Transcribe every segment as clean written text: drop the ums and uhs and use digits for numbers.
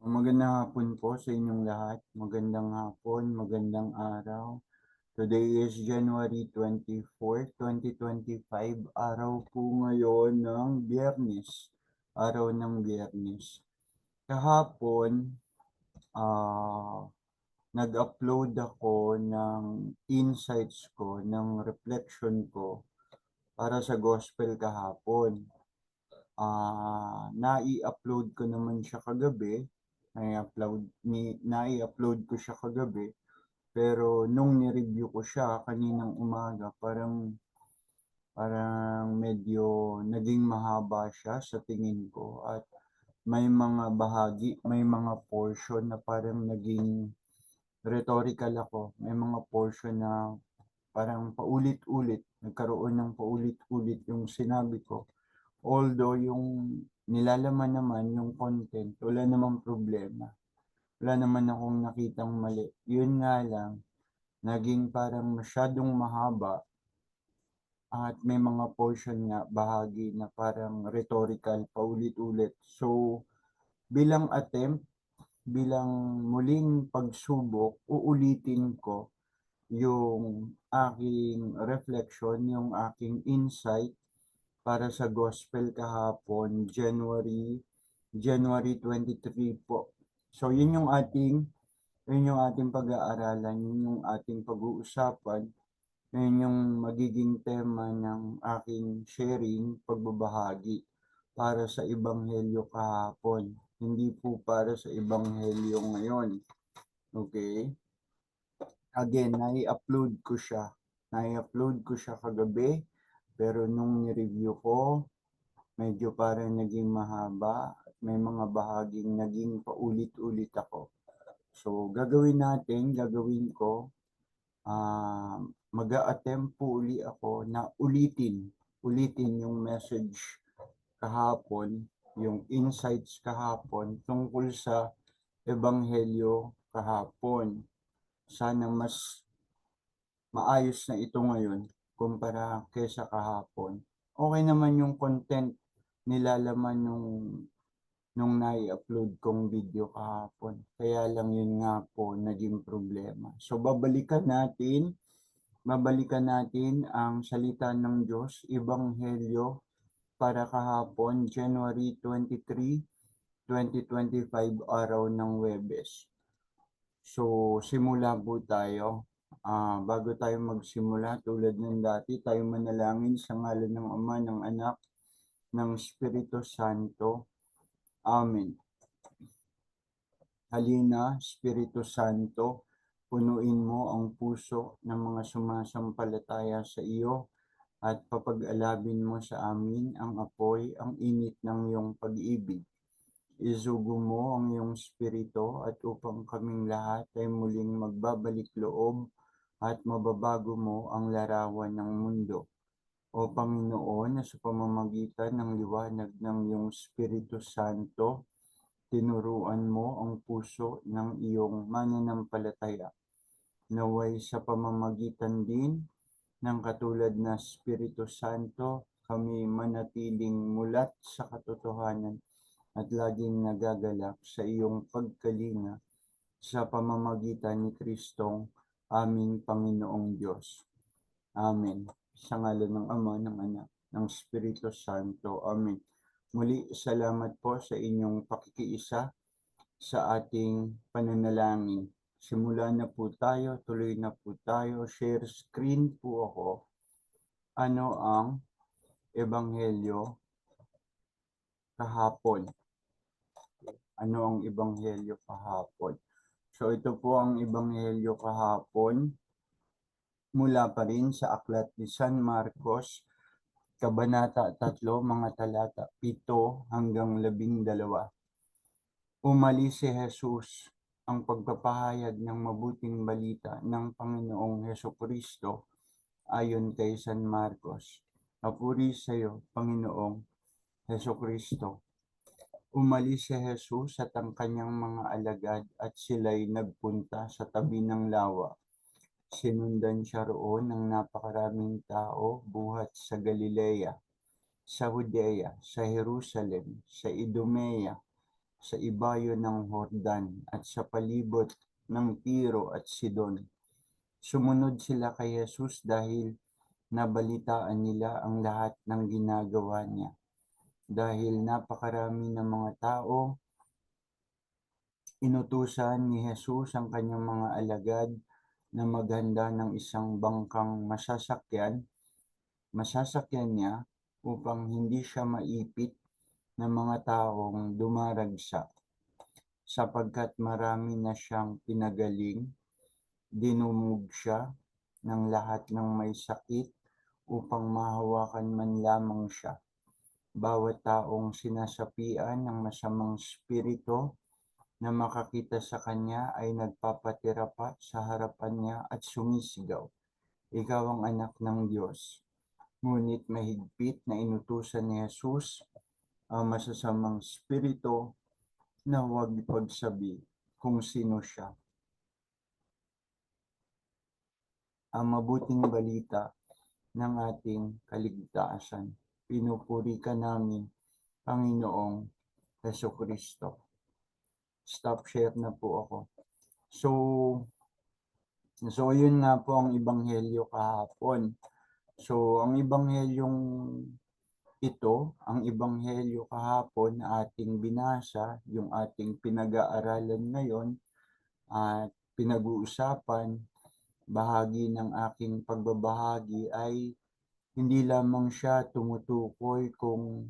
Magandang hapon po sa inyong lahat. Magandang hapon, magandang araw. Today is January 24, 2025. Araw po ngayon ng Biyernes. Araw ng Biyernes. Kahapon, ah, nag-upload ako ng insights ko, ng reflection ko para sa gospel kahapon. Nai-upload ko naman siya kagabi. Nai-upload ko siya kagabi. Pero nung ni-review ko siya kaninang umaga, parang medyo naging mahaba siya sa tingin ko at may mga bahagi, may mga portion na parang naging rhetorical ako. May mga portion na parang paulit-ulit, nagkaroon ng paulit-ulit yung sinabi ko. Although yung nilalaman naman, yung content, wala namang problema. Wala naman akong nakitang mali. Yun nga lang, naging parang masyadong mahaba at may mga portion nga, bahagi na parang rhetorical, paulit-ulit. So, bilang attempt, bilang muling pagsubok, uulitin ko yung aking reflection, yung aking insight para sa gospel kahapon, January 23 po. So, yun yung ating pag-aaralan, yun yung ating pag-uusapan, yun yung magiging tema ng aking sharing, pagbabahagi para sa Ebanghelyo kahapon. Hindi po para sa Ebanghelyo ngayon. Okay? Again, nai-upload ko siya kagabi, pero nung ni-review ko, medyo parang naging mahaba at may mga bahaging naging paulit-ulit ako. So, gagawin ko, mag-a-attempt po uli ako na ulitin yung message kahapon, yung insights kahapon tungkol sa Ebanghelyo kahapon. Sana mas maayos na ito ngayon kumpara kesa kahapon. Okay naman yung content nilalaman nung nai-upload kong video kahapon. Kaya lang yun nga po naging problema. So babalikan natin ang salita ng Diyos, Ebanghelyo para kahapon, January 23, 2025, araw ng Huwebes. So, simula po tayo. Bago tayo magsimula, tulad ng dati, tayo manalangin sa ngalan ng Ama, ng Anak, ng Espiritu Santo. Amen. Halina, Espiritu Santo, punuin mo ang puso ng mga sumasampalataya sa iyo at papag-alabin mo sa amin ang apoy, ang init ng iyong pag-ibig. Isugo mo ang iyong spirito at upang kaming lahat ay muling magbabalik loob at mababago mo ang larawan ng mundo. O Panginoon, na sa pamamagitan ng liwanag ng iyong Espiritu Santo, tinuruan mo ang puso ng iyong mananampalataya. Naway sa pamamagitan din ng katulad na Espiritu Santo, kami manatiling mulat sa katotohanan at laging nagagalak sa iyong pagkalinga sa pamamagitan ni Kristong aming Panginoong Diyos. Amen. Sa ngalan ng Ama, ng Anak, ng Espiritu Santo. Amen. Muli, salamat po sa inyong pakikiisa sa ating pananalangin. Simula na po tayo, tuloy na po tayo. Share screen po ako. Ano ang Ebanghelyo kahapon? Ano ang Ebanghelyo kahapon? So ito po ang Ebanghelyo kahapon mula pa rin sa aklat ni San Marcos, Kabanata 3, mga talata 7 hanggang 12. Umalis si Jesus, ang pagpapahayag ng mabuting balita ng Panginoong Hesukristo ayon kay San Marcos. Papuri sa iyo, Panginoong Hesukristo. Umalis si Jesus at ang kanyang mga alagad at sila'y nagpunta sa tabi ng lawa. Sinundan siya roon ng napakaraming tao buhat sa Galilea, sa Judea, sa Jerusalem, sa Idumea, sa ibayo ng Hordan at sa palibot ng Tiro at Sidon. Sumunod sila kay Jesus dahil nabalitaan nila ang lahat ng ginagawa niya. Dahil napakarami ng mga tao, inutusan ni Jesus ang kanyang mga alagad na maghanda ng isang bangkang masasakyan niya upang hindi siya maipit ng mga taong dumaragsak. Sapagkat marami na siyang pinagaling, dinumog siya ng lahat ng may sakit upang mahawakan man lamang siya. Bawat taong sinasapian ng masamang spirito na makakita sa kanya ay nagpapatira pa sa harapan niya at sumisigaw, "Ikaw ang anak ng Diyos." Ngunit mahigpit na inutusan ni Jesus ang masasamang spirito na huwag ipagsabi kung sino siya. Ang mabuting balita ng ating kaligtasan. Pinupuri ka namin, Panginoong Hesukristo. Stop share na po ako. So yun nga po ang ebanghelyo kahapon. So ang ebanghelyong ito, ang ebanghelyo kahapon na ating binasa, yung ating pinag-aaralan ngayon at pinag-uusapan, bahagi ng aking pagbabahagi ay hindi lamang siya tumutukoy kung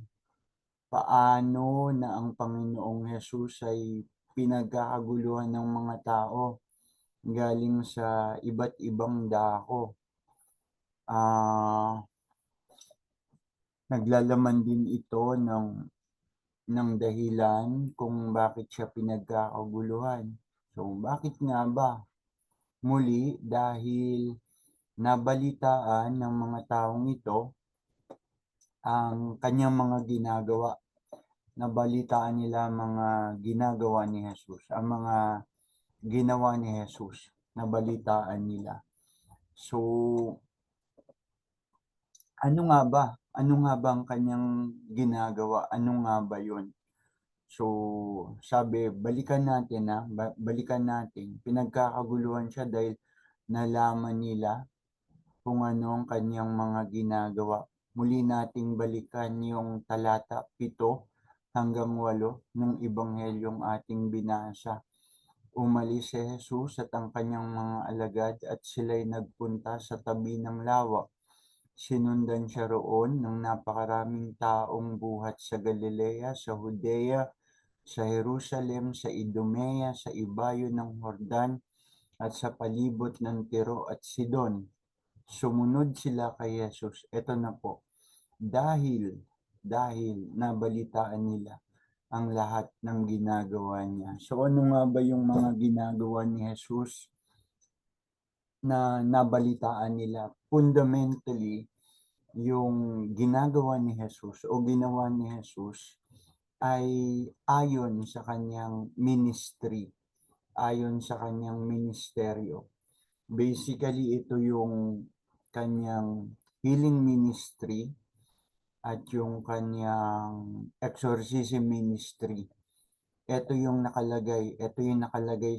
paano na ang Panginoong Hesus ay pinagkakaguluhan ng mga tao galing sa iba't ibang dako. Naglalaman din ito ng dahilan kung bakit siya pinagkakaguluhan. So, bakit nga ba? Muli, dahil nabalitaan ng mga taong ito ang kanyang mga ginagawa. Nabalitaan nila mga ginagawa ni Jesus, ang mga ginawa ni Jesus, nabalitaan nila. So, ano nga ba? Ano nga ba ang kanyang ginagawa? Ano nga ba yun? So, sabi, balikan natin, pinagkakaguluhan siya dahil nalaman nila kung ano ang kanyang mga ginagawa. Muli nating balikan yung talata 7 hanggang 8 ng ebanghelyong ating binasa. Umalis si Jesus at ang kanyang mga alagad at sila'y nagpunta sa tabi ng lawa. Sinundan siya roon ng napakaraming taong buhat sa Galilea, sa Judea, sa Jerusalem, sa Idumea, sa ibayo ng Hordan, at sa palibot ng Tiro at Sidon. Sumunod sila kay Jesus. Ito na po. Dahil nabalitaan nila ang lahat ng ginagawa niya. So ano nga ba yung mga ginagawa ni Jesus na nabalitaan nila? Fundamentally, yung ginagawa ni Jesus o ginawa ni Jesus ay ayon sa kanyang ministry, ayon sa kanyang ministeryo. Basically, ito yung kanyang healing ministry at yung kanyang exorcism ministry. Ito yung nakalagay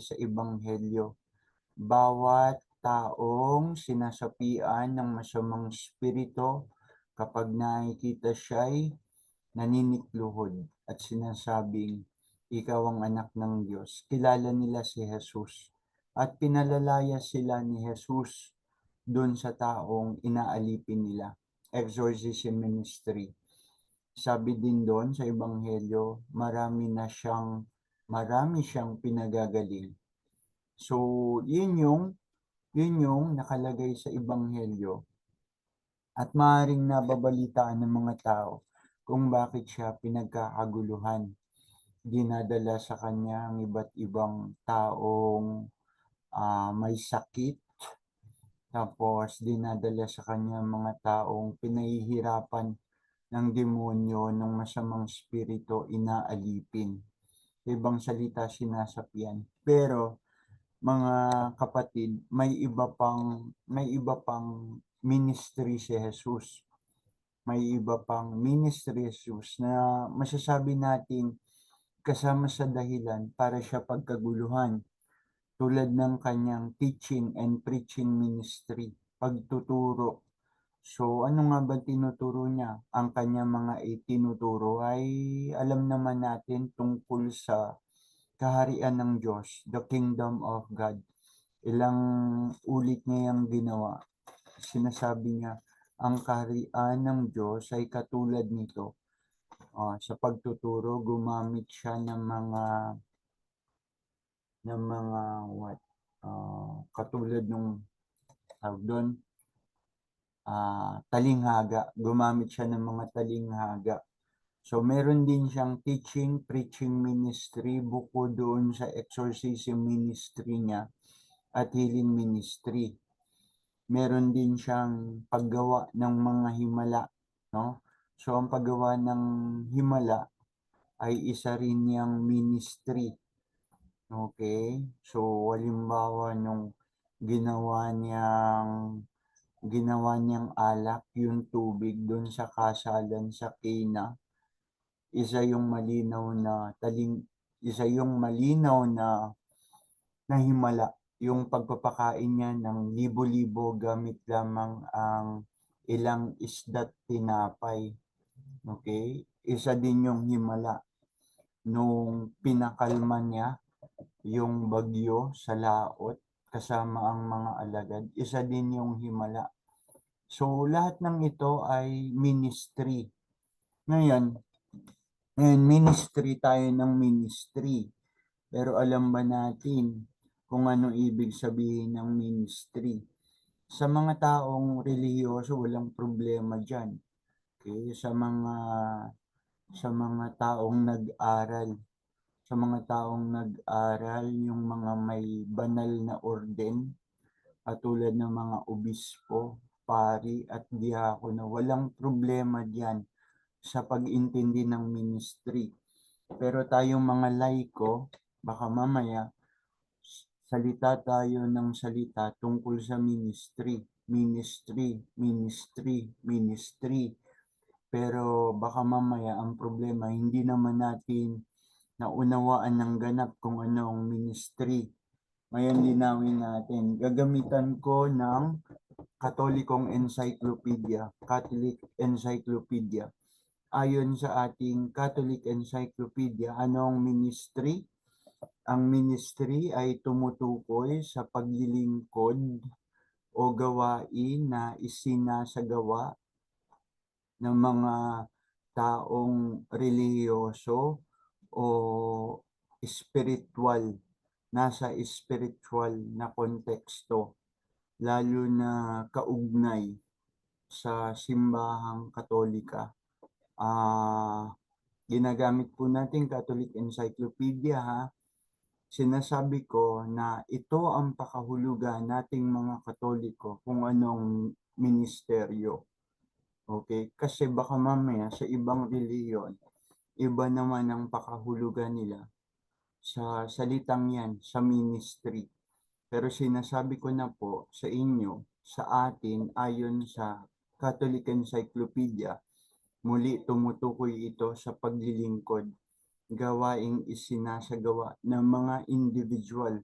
sa ebanghelyo. Bawat taong sinasapian ng masamang spirito, kapag nakikita siya'y naninikluhod at sinasabing, "Ikaw ang anak ng Diyos." Kilala nila si Jesus at pinalalaya sila ni Jesus doon sa taong inaalipin nila. Exorcism ministry. Sabi din doon sa ebanghelyo, marami siyang pinagagaling. So, yun yung nakalagay sa ebanghelyo at maaaring nababalitaan ng mga tao kung bakit siya pinagkakaguluhan. Dinadala sa kanya ang iba't ibang taong may sakit, tapos dinadala sa kanya mga taong pinahihirapan ng demonyo ng masamang spirito, inaalipin. Ibang salita, sinasapian. Pero mga kapatid, may iba pang ministry si Jesus. May iba pang ministry si Jesus na masasabi natin kasama sa dahilan para siya pagkaguluhan, tulad ng kanyang teaching and preaching ministry, pagtuturo. So, ano nga ba tinuturo niya? Ang kanyang mga itinuturo ay alam naman natin tungkol sa kaharian ng Diyos, the kingdom of God. Ilang ulit niya yung ginawa. Sinasabi niya, ang kaharian ng Diyos ay katulad nito. Sa pagtuturo, gumamit siya ng mga what? Katulad nung doon, talinghaga. Gumamit siya ng mga talinghaga. So, meron din siyang teaching, preaching ministry, bukod doon sa exorcism ministry niya at healing ministry. Meron din siyang paggawa ng mga himala, no? So, ang paggawa ng himala ay isa rin niyang ministry. Okay? So, halimbawa nung ginawa niyang alak yung tubig doon sa kasalan sa Cana, isa yung malinaw na himala, yung pagpapakain niya ng libo-libo gamit lamang ang ilang isda't tinapay. Okay? Isa din yung himala nung pinakalma niya yung bagyo sa laot kasama ang mga alagad. Isa din yung himala. So, lahat ng ito ay ministry. Ngayon, ministry tayo ng ministry. Pero alam ba natin kung ano ibig sabihin ng ministry? Sa mga taong relihiyoso, walang problema dyan. Okay? Sa mga taong nag-aral, yung mga may banal na orden, tulad ng mga obispo, pari at diakono, walang problema diyan sa pag-intindi ng ministry. Pero tayong mga laiko, baka mamaya salita tayo ng salita tungkol sa ministry. Pero baka mamaya ang problema, hindi naman natin naunawaan ng ganap kung ano ang ministry. Ngayon linawin natin. Gagamitan ko ng Katolikong Encyclopedia, Catholic Encyclopedia. Ayon sa ating Catholic Encyclopedia, ano ang ministry? Ang ministry ay tumutukoy sa paglilingkod o gawain na isinasagawa ng mga taong relihiyoso o spiritual, nasa spiritual na konteksto, lalo na kaugnay sa simbahang Katolika. Ginagamit po natin Catholic Encyclopedia, ha. Sinasabi ko na ito ang pakahulugan nating mga Katoliko kung anong ministeryo. Okay? Kasi baka mamaya sa ibang reliyon, iba naman ang pakahulugan nila sa salitang yan, sa ministry. Pero sinasabi ko na po sa inyo, sa atin, ayon sa Catholic Encyclopedia, muli tumutukoy ito sa paglilingkod, gawaing isinasagawa ng mga individual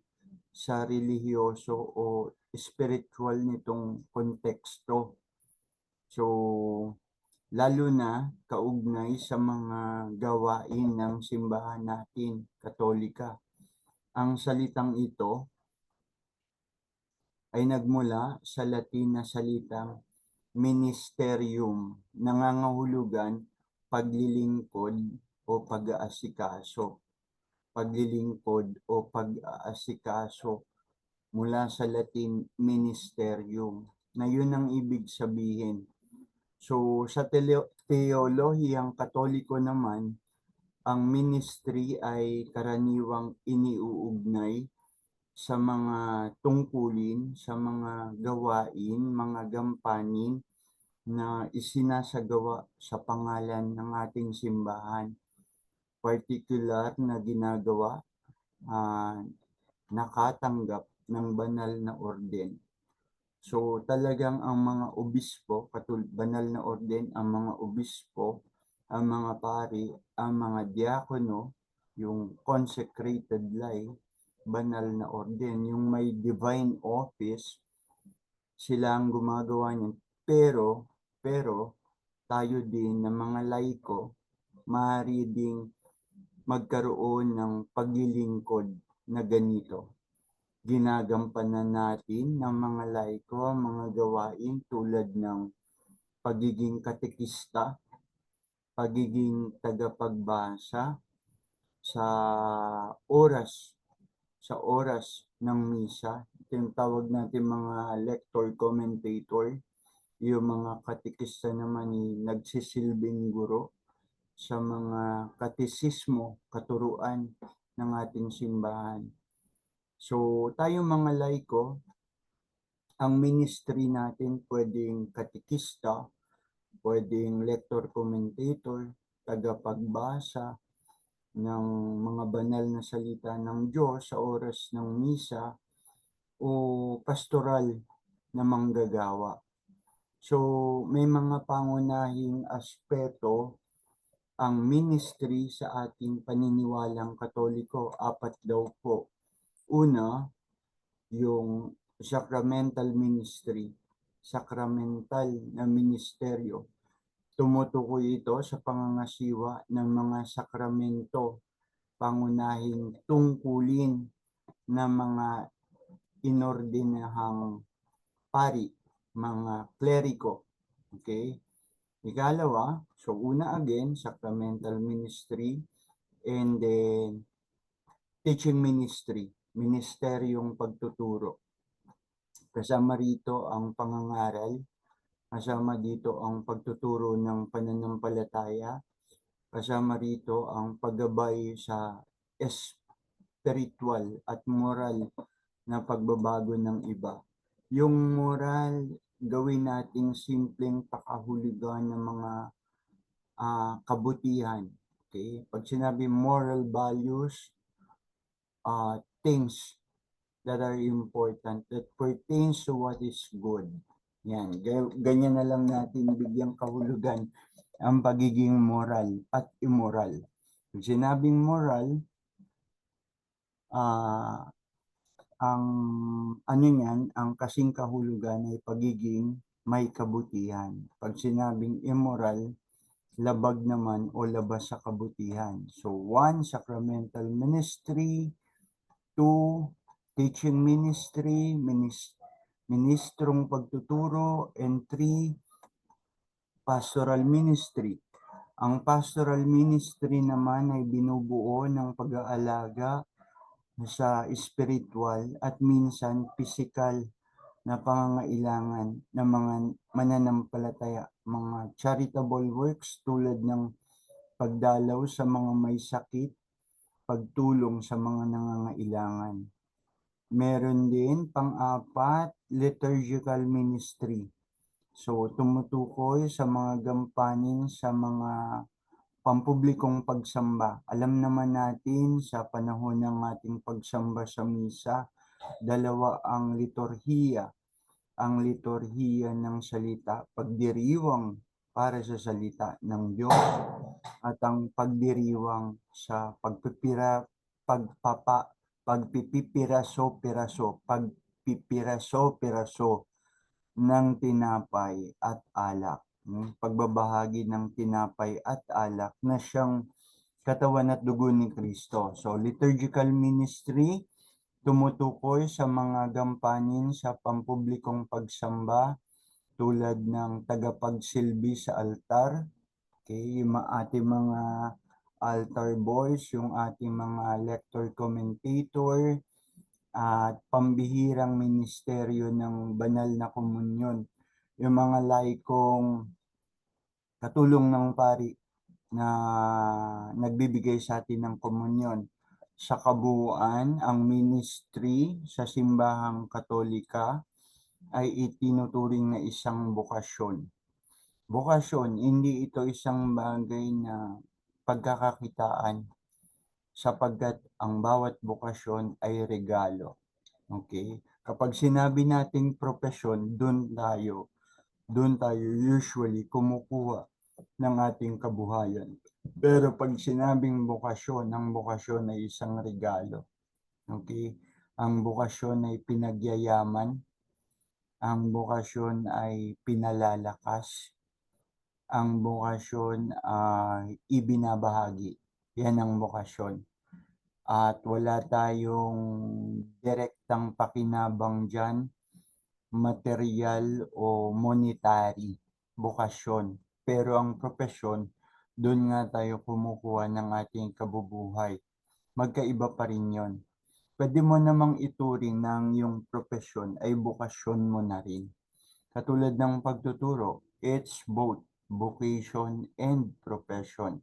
sa relihiyoso o spiritual nitong konteksto. So, lalo na kaugnay sa mga gawain ng simbahan natin, Katolika. Ang salitang ito ay nagmula sa Latin na salitang ministerium, nangangahulugan paglilingkod o pag-aasikaso. Paglilingkod o pag-aasikaso mula sa Latin ministerium, na yun ang ibig sabihin. So, sa teolohiyang Katoliko naman, ang ministry ay karaniwang iniuugnay sa mga tungkulin, sa mga gawain, mga gampanin na isinasagawa sa pangalan ng ating simbahan. Particular na ginagawa, nakatanggap ng banal na orden. So talagang ang mga obispo, banal na orden, ang mga obispo, ang mga pari, ang mga diakono, yung consecrated life, banal na orden, yung may divine office, sila ang gumagawa niyan. Pero tayo din na mga laiko, maaari ding magkaroon ng paglilingkod na ganito. Ginagampanan natin ng mga laiko ang mga gawain tulad ng pagiging katekista, pagiging tagapagbasa sa oras ng misa. Ito yung tawag natin mga lector commentator. Yung mga katekista naman nagsisilbing guro sa mga katesismo, katuruan ng ating simbahan. So, tayong mga laiko, ang ministry natin pwedeng katekista, pwedeng lector commentator, tagapagbasa ng mga banal na salita ng Diyos sa oras ng misa, o pastoral na manggagawa. So, may mga pangunahing aspeto ang ministry sa ating paniniwalang Katoliko. 4 daw po. Una, yung sacramental ministry, sacramental na ministeryo. Tumutukoy ito sa pangangasiwa ng mga sakramento, pangunahing tungkulin ng mga inordinahang pari, mga kleriko. Okay? Ikalawa, so una again, sacramental ministry, and then teaching ministry, ministeryong pagtuturo. Kasama rito ang pangangaral, kasama dito ang pagtuturo ng pananampalataya, kasama rito ang paggabay sa spiritual at moral na pagbabago ng iba. Yung moral, gawin nating simpleng pakahulugan ng mga kabutihan. Okay? Pag sinabi moral values, things that are important, that pertains to what is good. Yan, ganyan na lang natin bigyang kahulugan ang pagiging moral at immoral. Pag sinabing moral, ang ano niyan, ang kasing kahulugan ay pagiging may kabutihan. Pag sinabing immoral, labag naman o labas sa kabutihan. So 1, sacramental ministry, 2, teaching ministry, ministrong pagtuturo, and 3, pastoral ministry. Ang pastoral ministry naman ay binubuo ng pag-aalaga sa spiritual at minsan physical na pangangailangan ng mga mananampalataya, mga charitable works tulad ng pagdalaw sa mga may sakit, pagtulong sa mga nangangailangan. Meron din pang-4, liturgical ministry. So, tumutukoy sa mga gampanin sa mga pampublikong pagsamba. Alam naman natin sa panahon ng ating pagsamba sa misa, dalawa ang liturhiya. Ang liturhiya ng salita, pagdiriwang para sa salita ng Diyos, at ang pagdiriwang sa pagpipiraso-piraso ng tinapay at alak. Pagbabahagi ng tinapay at alak na siyang katawan at dugo ni Kristo. So, liturgical ministry, tumutukoy sa mga gampanin sa pampublikong pagsamba tulad ng tagapagsilbi sa altar, okay, yung ating mga altar boys, yung ating mga lector commentator, at pambihirang ministeryo ng banal na komunyon, yung mga laikong katulong ng pari na nagbibigay sa atin ng komunyon. Sa kabuuan, ang ministry sa simbahang Katolika ay itinuturing na isang bokasyon. Bokasyon, hindi ito isang bagay na pagkakakitaan, sapagkat ang bawat bokasyon ay regalo. Okay? Kapag sinabi nating propesyon, doon tayo usually kumukuha ng ating kabuhayan. Pero 'pag sinabing bokasyon, ang bokasyon ay isang regalo, okey? Ang bokasyon ay pinagyayaman, ang bokasyon ay pinalalakas, ang bokasyon ay ibinabahagi, 'yan ang bokasyon. At wala tayong direktang pakinabang diyan, materyal o monetary, bokasyon. Pero ang propesyon, dun nga tayo kumukuha ng ating kabubuhay. Magkaiba pa rin yun. Puwede mo namang ituring na ang iyong propesyon ay bokasyon mo na rin. Katulad ng pagtuturo, it's both vocation and profession.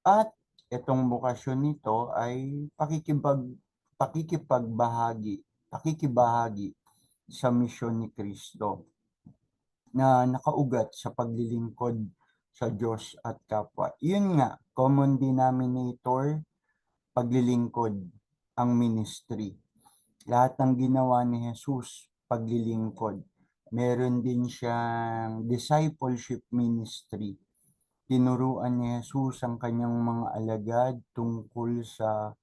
At itong bokasyon nito ay pakikibahagi sa misyon ni Kristo na nakaugat sa paglilingkod sa Diyos at kapwa. Yun nga, common denominator, paglilingkod ang ministry. Lahat ng ginawa ni Jesus, paglilingkod. Meron din siyang discipleship ministry. Tinuruan ni Jesus ang kanyang mga alagad tungkol sa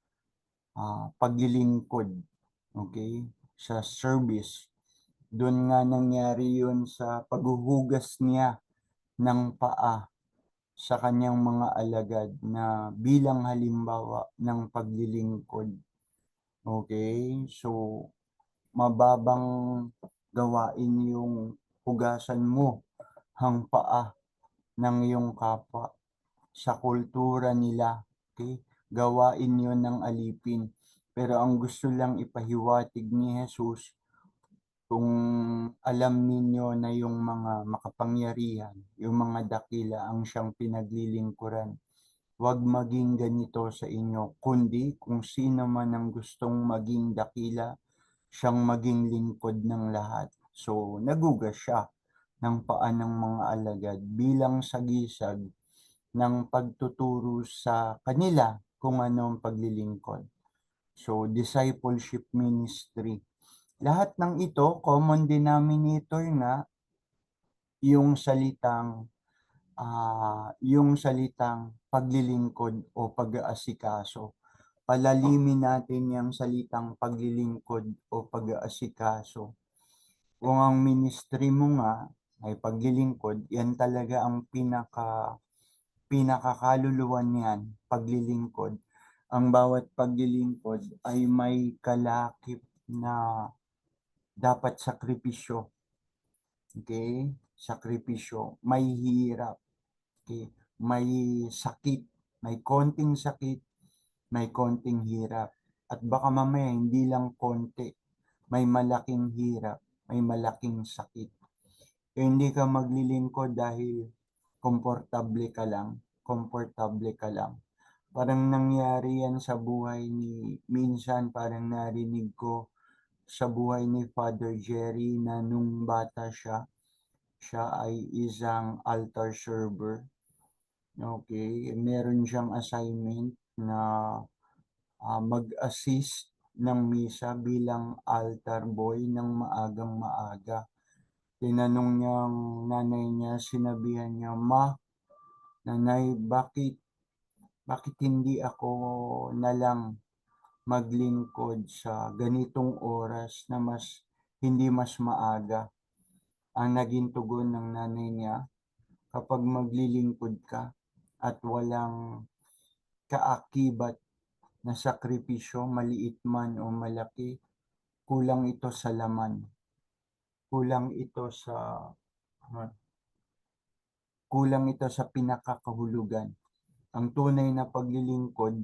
paglilingkod, okay, sa service. Doon nga nangyari yun sa paghuhugas niya ng paa sa kanyang mga alagad na bilang halimbawa ng paglilingkod. Okay, so mababang gawain yung hugasan mo ang paa ng iyong kapwa. Sa kultura nila, okay, gawain yon ng alipin. Pero ang gusto lang ipahiwatig ni Jesus, kung alam ninyo na yung mga makapangyarihan, yung mga dakila ang siyang pinaglilingkuran, huwag maging ganito sa inyo, kundi kung sino man ang gustong maging dakila, siyang maging lingkod ng lahat. So, nagugas siya ng paa ng mga alagad bilang sagisag ng pagtuturo sa kanila kung ano ang paglilingkod. So, discipleship ministry. Lahat ng ito, common denominator nga, yung salitang paglilingkod o pag-aasikaso. Palalimin natin yung salitang paglilingkod o pag-aasikaso. Kung ang ministry mo nga ay paglilingkod, yan talaga ang pinakakaluluwa niyan, paglilingkod. Ang bawat paglilingkod ay may kalakip na dapat sakripisyo. Okay? Sakripisyo. May hirap. Okay? May sakit. May konting sakit. May konting hirap. At baka mamaya hindi lang konti. May malaking hirap. May malaking sakit. E hindi ka maglilingkod dahil komportable ka lang. Komportable ka lang. Parang nangyari yan sa buhay minsan parang narinig ko sa buhay ni Father Jerry na nung bata siya, siya ay isang altar server. Okay, meron siyang assignment na mag-assist ng misa bilang altar boy ng maagang maaga. Tinanong niyang nanay niya, sinabihan niya, "Ma, nanay, bakit hindi ako na lang maglingkod sa ganitong oras na hindi mas maaga?" Ang naging tugon ng nanay niya, kapag maglilingkod ka at walang kaakibat na sakripisyo, maliit man o malaki, kulang ito sa laman. Kulang ito sa kulang ito sa pinakakahulugan. Ang tunay na paglilingkod,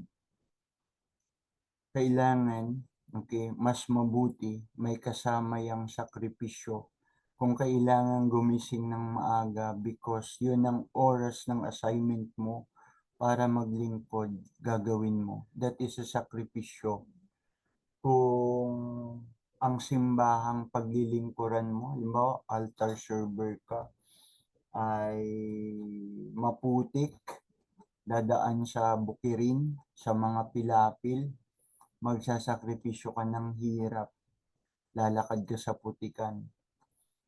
kailangan, okay, mas mabuti may kasama yang sakripisyo. Kung kailangan gumising ng maaga because yun ang oras ng assignment mo para maglingkod, gagawin mo. That is a sakripisyo. Kung ang simbahang paglilingkuran mo, halimbawa altar server ka, ay maputik, dadaan sa bukirin, sa mga pilapil, magsasakripisyo ka ng hirap, lalakad ka sa putikan,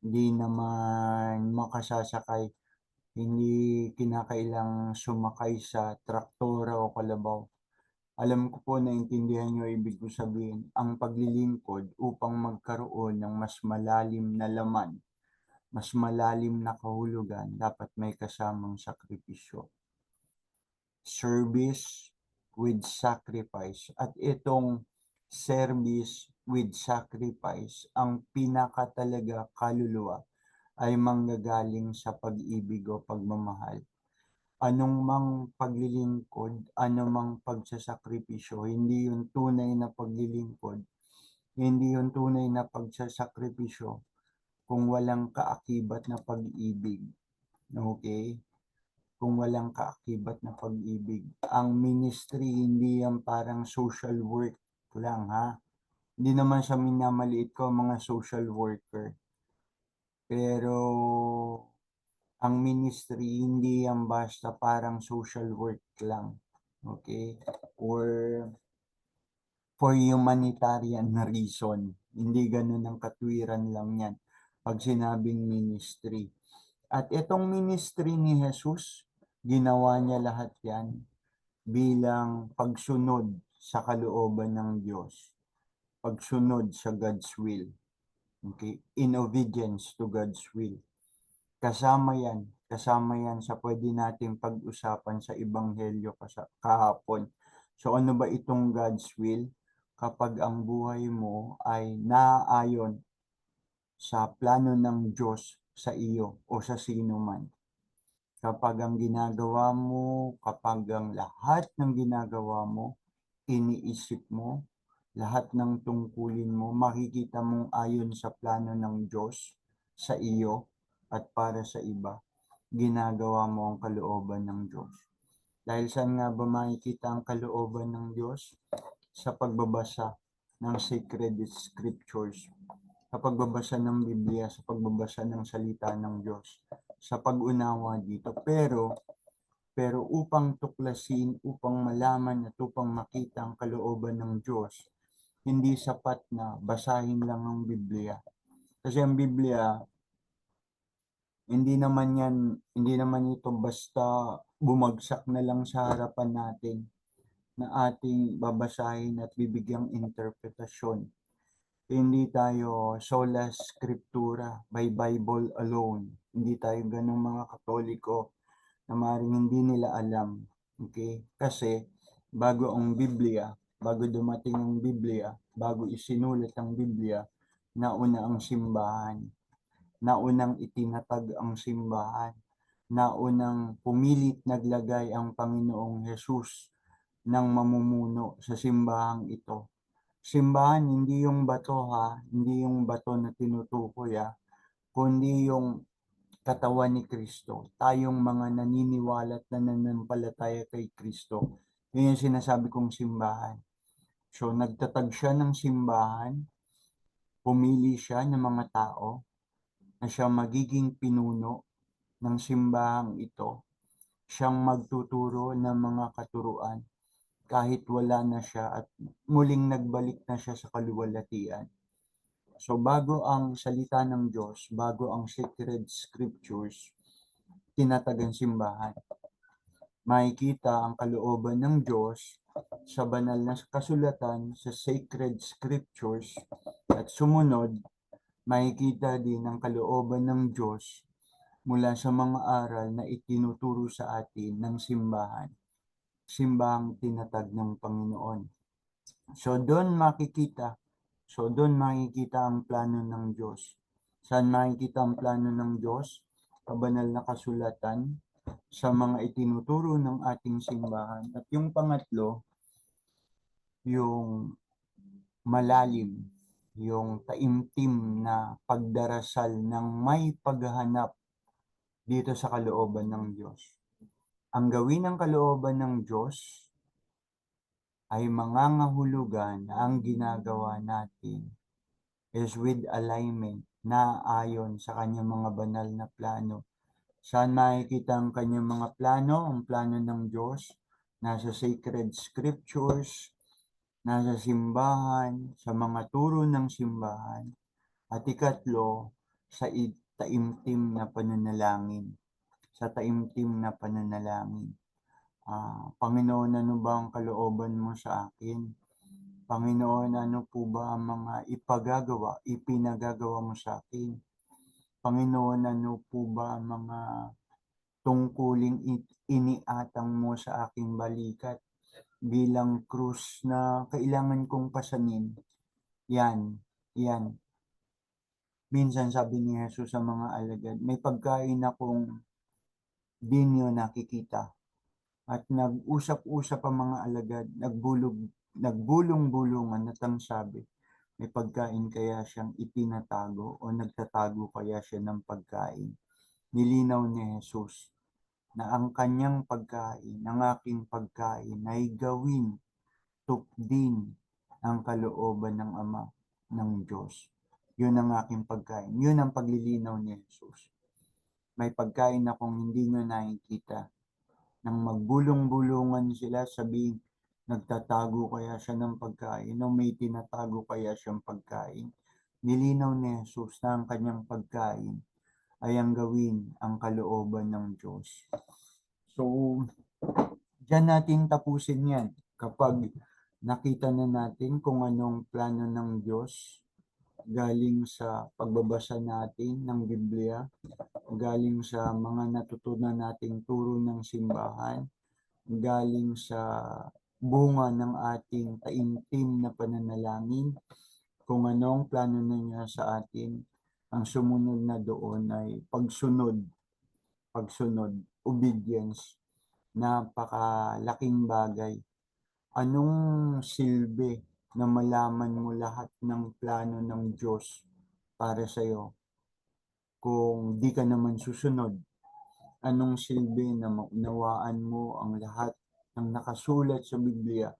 hindi naman makasasakay Hindi kinakailangang sumakay sa traktora o kalabaw. Alam ko po, naintindihan niyo ibig ko sabihin, ang paglilingkod upang magkaroon ng mas malalim na laman, mas malalim na kahulugan, dapat may kasamang sakripisyo. Service with sacrifice. At itong service with sacrifice, ang pinaka talaga kaluluwa ay manggagaling sa pag-ibig o pagmamahal. Anong mang paglilingkod, anumang pagsasakripisyo, hindi yung tunay na paglilingkod, hindi yung tunay na pagsasakripisyo kung walang kaakibat na pag-ibig. Okay? Kung walang kaakibat na pag-ibig. Ang ministry, hindi yan parang social work lang, ha? Hindi naman sa minamaliit ko mga social worker. Pero ang ministry, hindi yan basta parang social work lang. Okay? Or for humanitarian na reason. Hindi ganun ang katwiran lang yan pag sinabing ministry. At itong ministry ni Jesus, ginawa niya lahat yan bilang pagsunod sa kalooban ng Diyos. Pagsunod sa God's will. Okay? In obedience to God's will. Kasama yan sa pwede nating pag-usapan sa Ebanghelyo kahapon. So ano ba itong God's will? Kapag ang buhay mo ay naaayon sa plano ng Diyos sa iyo o sa sino man. Kapag ang ginagawa mo, kapag ang lahat ng ginagawa mo, iniisip mo, lahat ng tungkulin mo, makikita mong ayon sa plano ng Diyos sa iyo at para sa iba, ginagawa mo ang kalooban ng Diyos. Dahil saan nga ba makikita ang kalooban ng Diyos? Sa pagbabasa ng sacred scriptures, sa pagbabasa ng Biblia, sa pagbabasa ng salita ng Diyos, sa pag-unawa dito. Pero upang tuklasin, upang malaman at upang makita ang kalooban ng Diyos, hindi sapat na basahin lang ang Biblia. Kasi ang Biblia, hindi naman ito basta bumagsak na lang sa harapan natin na ating babasahin at bibigyang interpretasyon. Hindi tayo sola scriptura, by Bible alone. Hindi tayo ganong mga Katoliko na maaaring hindi nila alam. Okay? Kasi bago ang Biblia, bago dumating ang Biblia, bago isinulat ang Biblia, nauna ang simbahan. Naunang itinatag ang simbahan. Naunang pumilit naglagay ang Panginoong Hesus ng mamumuno sa simbahang ito. Simbahan, hindi yung bato, ha, hindi yung bato na tinutukoy, ha, kundi yung katawan ni Kristo. Tayong mga naniniwala at nananampalataya kay Kristo. Yun yung sinasabi kong simbahan. So, nagtatag siya ng simbahan, pumili siya ng mga tao na siya magiging pinuno ng simbahang ito. Siyang magtuturo ng mga katuruan kahit wala na siya at muling nagbalik na siya sa kaluwalhatian. So bago ang salita ng Diyos, bago ang sacred scriptures, tinatag ang simbahan. Makikita ang kalooban ng Diyos sa banal na kasulatan, sa sacred scriptures, at sumunod, makikita din ang kalooban ng Diyos mula sa mga aral na itinuturo sa atin ng simbahan. Simbahang tinatag ng Panginoon. So doon makikita ang plano ng Diyos. Saan makikita ang plano ng Diyos? Sa banal na kasulatan, sa mga itinuturo ng ating simbahan. At yung pangatlo, yung malalim, yung taimtim na pagdarasal ng may paghahanap dito sa kalooban ng Diyos. Ang gawin ng kalooban ng Diyos ay mangangahulugan na ang ginagawa natin is with alignment na ayon sa kanyang mga banal na plano. Saan makikita ang kanyang mga plano? Ang plano ng Diyos nasa sacred scriptures, nasa simbahan, sa mga turo ng simbahan, at ikatlo, sa taimtim na pananalangin. sa taimtim na pananalangin. Panginoon, ano ba ang kalooban mo sa akin? Panginoon, ano po ba ang mga ipinagagawa mo sa akin? Panginoon, ano po ba ang mga tungkuling iniatang mo sa aking balikat bilang krus na kailangan kong pasanin? Yan, yan. Minsan sabi ni Jesus sa mga alagad, may pagkain akong di niyo nakikita. At nag-usap-usap ang mga alagad, nagbulong-bulungan at ang sabi, may pagkain kaya siyang itinatago o nagtatago kaya siya ng pagkain. Nilinaw ni Jesus na ang kanyang pagkain, ang aking pagkain ay gawin, tupdin ang kalooban ng Ama ng Diyos. Yun ang aking pagkain. Yun ang paglilinaw ni Jesus. May pagkain akong hindi nyo nakikita. Nang magbulong-bulungan sila, sabihin, nagtatago kaya siya ng pagkain o may tinatago kaya siyang pagkain. Nilinaw ni Jesus na ang kanyang pagkain ay ang gawin ang kalooban ng Diyos. So, diyan natin tapusin yan. Kapag nakita na natin kung anong plano ng Diyos galing sa pagbabasa natin ng Biblia, galing sa mga natutunan nating turo ng simbahan, galing sa bunga ng ating taimtim na pananalangin, kung anong plano na niya sa atin, ang sumunod na doon ay pagsunod, obedience, napakalaking bagay. Anong silbi na malaman mo lahat ng plano ng Diyos para sa iyo kung di ka naman susunod? Anong silbi na maunawaan mo ang lahat ng nakasulat sa Biblia,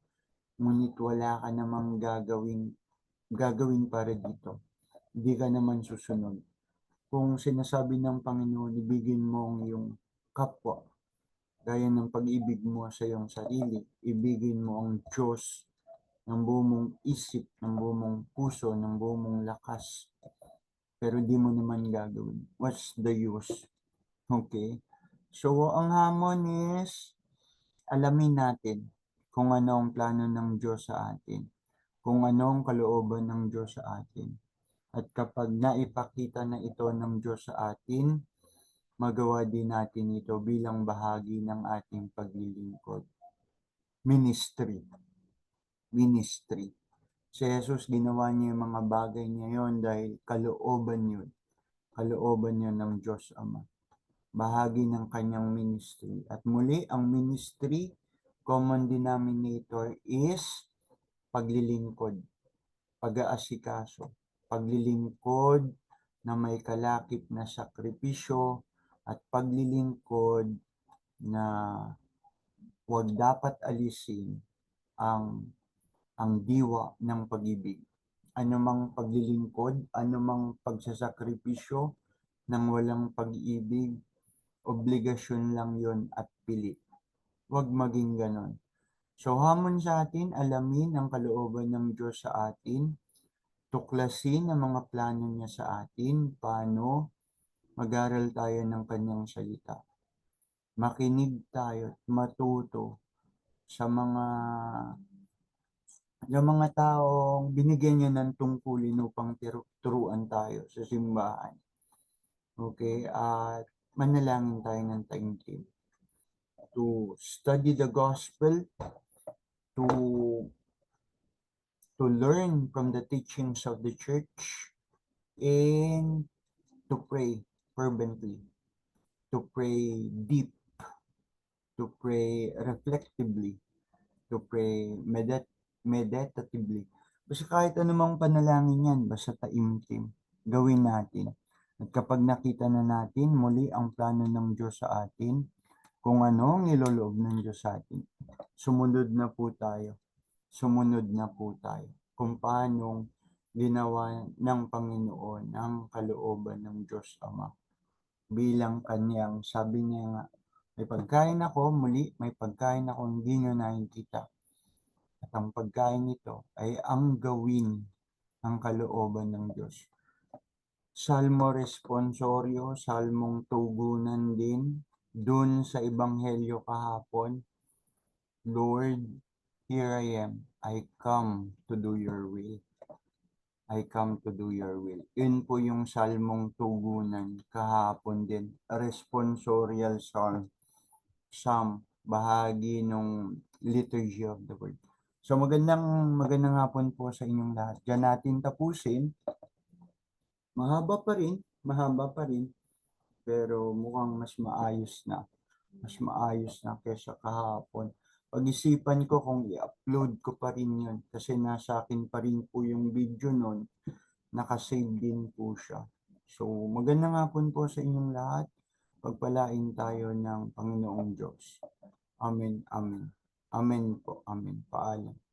ngunit wala ka namang gagawin para dito? Di ka naman susunod. Kung sinasabi ng Panginoon, ibigin mo ang iyong kapwa, gaya ng pag-ibig mo sa iyong sarili, ibigin mo ang Diyos ng buong mong isip, ng buong mong puso, ng buong mong lakas, pero di mo naman gagawin. What's the use? Okay? So, ang hamon is, alamin natin kung ano ang plano ng Diyos sa atin, kung ano ang kalooban ng Diyos sa atin. At kapag naipakita na ito ng Diyos sa atin, magawa din natin ito bilang bahagi ng ating paglilingkod. Ministry. Si Jesus, ginawa niya yung mga bagay niya yon dahil kalooban yun. Kalooban yun ng Diyos Ama. Bahagi ng kanyang ministry. At muli, ang ministry, common denominator is paglilingkod, pag-aasikaso, paglilingkod na may kalakip na sakripisyo at paglilingkod na huwag dapat alisin ang diwa ng pag-ibig. Anumang paglilingkod, anumang pagsasakripisyo nang walang pag-ibig, obligasyon lang yon at pilit. Huwag maging ganon. So hamon sa atin, alamin ang kalooban ng Diyos sa atin, tuklasin ang mga plano niya sa atin, paano mag-aral tayo ng kanyang salita. Makinig tayo at matuto sa mga taong binigyan niya ng tungkulin upang turuan tayo sa simbahan. Okay, at manalangin tayo ng taimtim. To study the gospel, to learn from the teachings of the church, and to pray fervently, to pray deep, to pray reflectively, to pray meditatively. Basta kahit anumang panalangin yan, basta taimtim, gawin natin. At kapag nakita na natin muli ang plano ng Diyos sa atin, kung ano ang niloloob ng Diyos sa atin, sumunod na po tayo. Kung paanong ginawa ng Panginoon ang kalooban ng Diyos Ama. Bilang kanyang, sabi niya nga, may pagkain ako, muli, may pagkain ako hindi nyo nakikita. At ang pagkain nito ay ang gawin ang kalooban ng Diyos. Salmo responsorio, salmong tugunan din dun sa ebanghelyo kahapon, Lord, here I am. I come to do your will. I come to do your will. Yun po yung salmong tugunan kahapon din. Responsorial psalm, bahagi nung liturgy of the word. So magandang hapon po sa inyong lahat. Diyan natin tapusin. Mahaba pa rin, pero mukhang mas maayos na kaysa kahapon. Pag-isipan ko kung i-upload ko pa rin yun kasi nasa akin pa rin po yung video nun, nakasave din po siya. So magandang hapon po sa inyong lahat. Pagpalain tayo ng Panginoong Diyos. Amen, amen. Amen po, amen. Paalam.